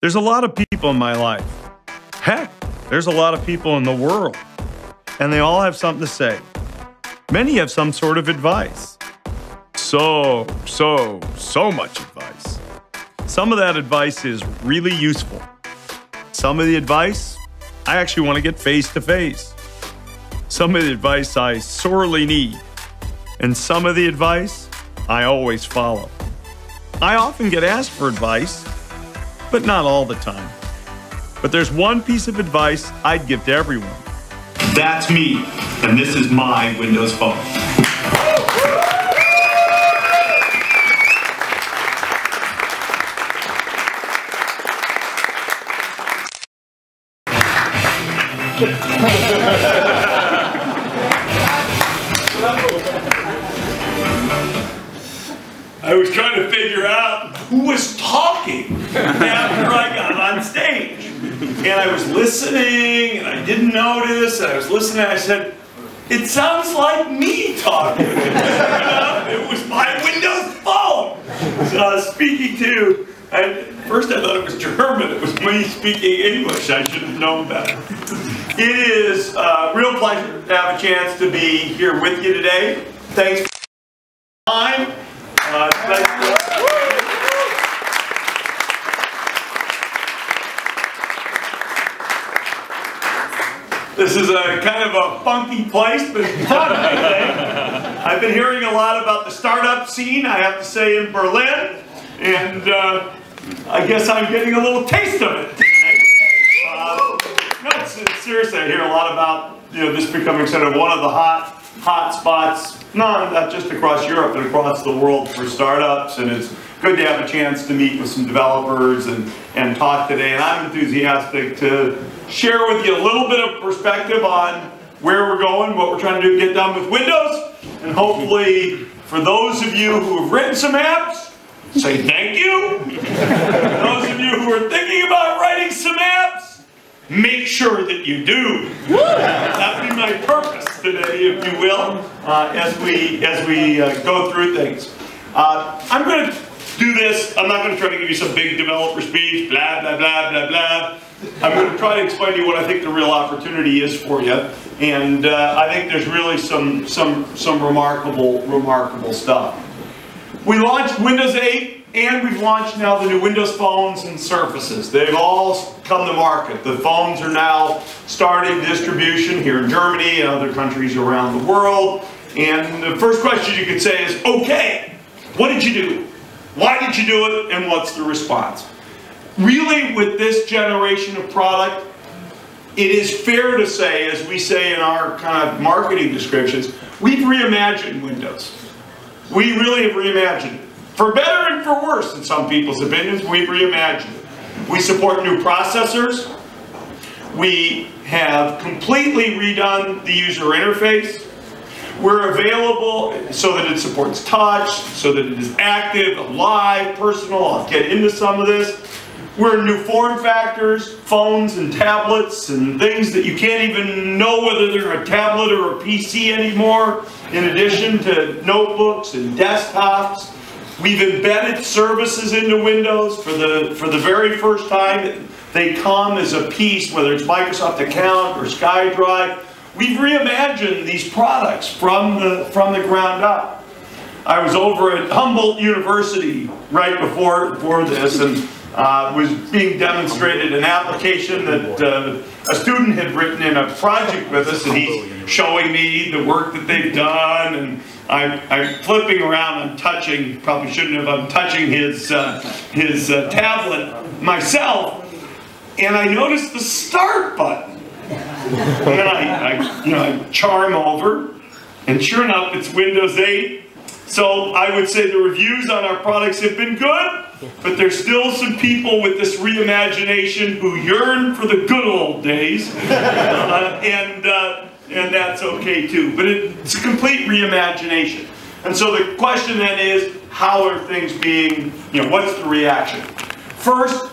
There's a lot of people in my life. Heck, there's a lot of people in the world. And they all have something to say. Many have some sort of advice. So much advice. Some of that advice is really useful. Some of the advice, I actually want to get face to face. Some of the advice I sorely need. And some of the advice I always follow. I often get asked for advice, but not all the time. But there's one piece of advice I'd give to everyone. That's me, and this is my Windows Phone. I was trying to figure out who was talking after I got on stage. And I was listening, and I didn't notice, and I was listening, and I said, it sounds like me talking. It was my Windows Phone. So I was speaking to, first I thought it was German, it was me speaking English. I should have known better. It is a real pleasure to have a chance to be here with you today. Thanks for your time. This is a kind of a funky place, but it's fun, I think. I've been hearing a lot about the startup scene, I have to say, in Berlin, and I guess I'm getting a little taste of it today. No, seriously, I hear a lot about this becoming sort of one of the hot spots, not just across Europe, but across the world for startups, and it's good to have a chance to meet with some developers and talk today, and I'm enthusiastic to share with you a little bit of perspective on where we're going, what we're trying to do to get done with Windows, and hopefully for those of you who have written some apps, say thank you. Those of you who are thinking about writing some apps, make sure that you do. That would be my purpose today, if you will, as we go through things. I'm going to do this. I'm not going to try to give you some big developer speech, blah, blah, blah, blah, blah. I'm going to try to explain to you what I think the real opportunity is for you. And I think there's really some remarkable stuff. We launched Windows 8, and we've launched now the new Windows Phones and Surfaces. They've all come to market. The phones are now starting distribution here in Germany and other countries around the world. And the first question you could say is, okay, what did you do? Why did you do it, and what's the response? Really, with this generation of product, it is fair to say, as we say in our kind of marketing descriptions, we've reimagined Windows. We really have reimagined it. For better and for worse, in some people's opinions, we've reimagined it. We support new processors. We have completely redone the user interface. We're available so that it supports touch, so that it is active, alive, personal. I'll get into some of this. We're in new form factors, phones and tablets and things that you can't even know whether they're a tablet or a PC anymore, in addition to notebooks and desktops. We've embedded services into Windows for the very first time. They come as a piece, whether it's Microsoft Account or SkyDrive. We've reimagined these products from the ground up. I was over at Humboldt University right before this, and was being demonstrated an application that a student had written in a project with us, and he's showing me the work that they've done, and I'm flipping around, I'm touching, probably shouldn't have, I'm touching his tablet myself, and I noticed the start button. And then I charm over, and sure enough, it's Windows 8. So I would say the reviews on our products have been good, but there's still some people with this reimagination who yearn for the good old days, and that's okay too. But it's a complete reimagination. And so the question then is, how are things being, what's the reaction? First,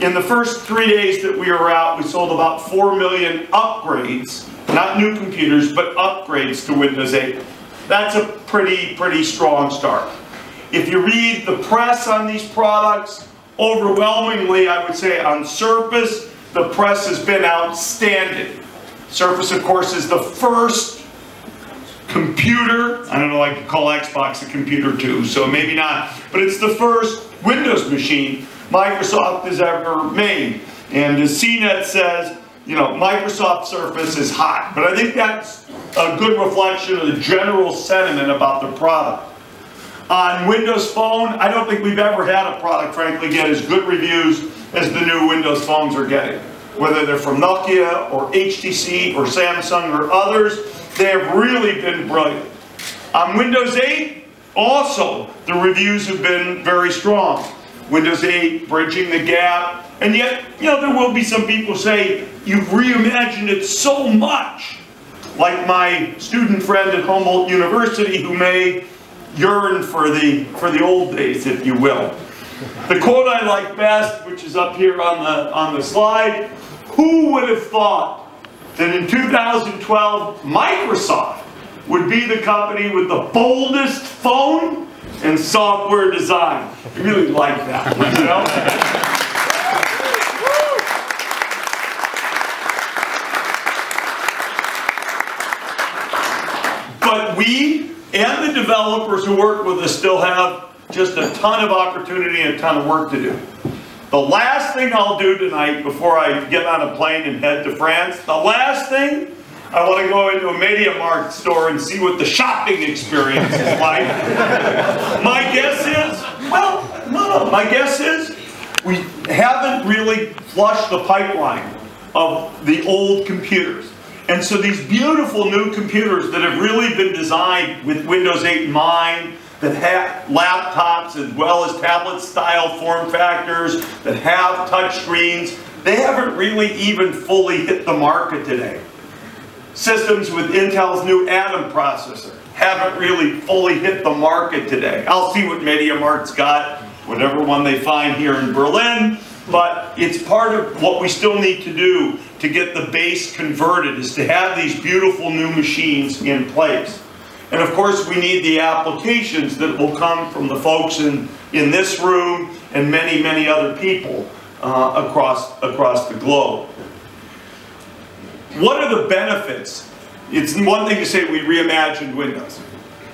in the first 3 days that we were out, we sold about 4 million upgrades, not new computers, but upgrades to Windows 8. That's a pretty strong start. If you read the press on these products, overwhelmingly, I would say on Surface, the press has been outstanding. Surface, of course, is the first computer, I don't know, I could call Xbox a computer too, so maybe not, but it's the first Windows machine Microsoft has ever made. And as CNET says, you know, Microsoft Surface is hot, but I think that's a good reflection of the general sentiment about the product. On Windows Phone, I don't think we've ever had a product, frankly, get as good reviews as the new Windows phones are getting. Whether they're from Nokia or HTC or Samsung or others, they have really been brilliant. On Windows 8, also, the reviews have been very strong. Windows 8 bridging the gap, and yet, you know, there will be some people say, you've reimagined it so much, like my student friend at Humboldt University who may yearn for the old days, if you will. The quote I like best, which is up here on the slide, who would have thought that in 2012 Microsoft would be the company with the boldest phone and software design? I really like that, you know? But we and the developers who work with us still have just a ton of opportunity and a ton of work to do. The last thing I'll do tonight before I get on a plane and head to France, the last thing, I want to go into a MediaMarkt store and see what the shopping experience is like. My guess is, well, no, my guess is we haven't really flushed the pipeline of the old computers. And so these beautiful new computers that have really been designed with Windows 8 in mind, that have laptops as well as tablet-style form factors, that have touch screens, they haven't really even fully hit the market today. Systems with Intel's new Atom processor haven't really fully hit the market today. I'll see what MediaMarkt's got, whatever one they find here in Berlin, but it's part of what we still need to do to get the base converted, is to have these beautiful new machines in place. And of course we need the applications that will come from the folks in this room and many, many other people across the globe. What are the benefits? It's one thing to say we reimagined Windows.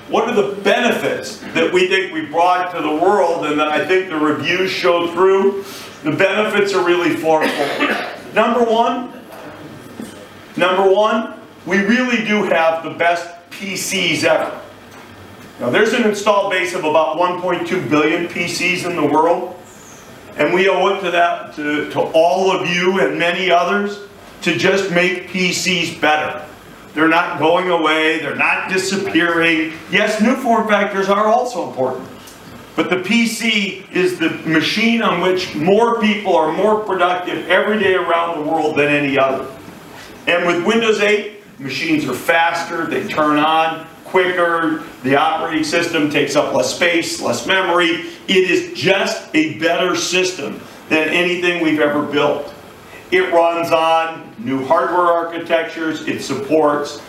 What are the benefits that we think we brought to the world and that I think the reviews show through? The benefits are really fourfold. Number one, we really do have the best PCs ever. Now there's an installed base of about 1.2 billion PCs in the world, and we owe it to that, to all of you and many others, to just make PCs better. They're not going away, they're not disappearing. Yes, new form factors are also important, but the PC is the machine on which more people are more productive every day around the world than any other. And with Windows 8, machines are faster, they turn on quicker, the operating system takes up less space, less memory. It is just a better system than anything we've ever built. It runs on new hardware architectures, it supports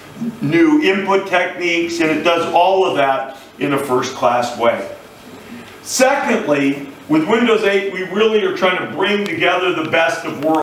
new input techniques, and it does all of that in a first-class way. Secondly, with Windows 8, we really are trying to bring together the best of worlds.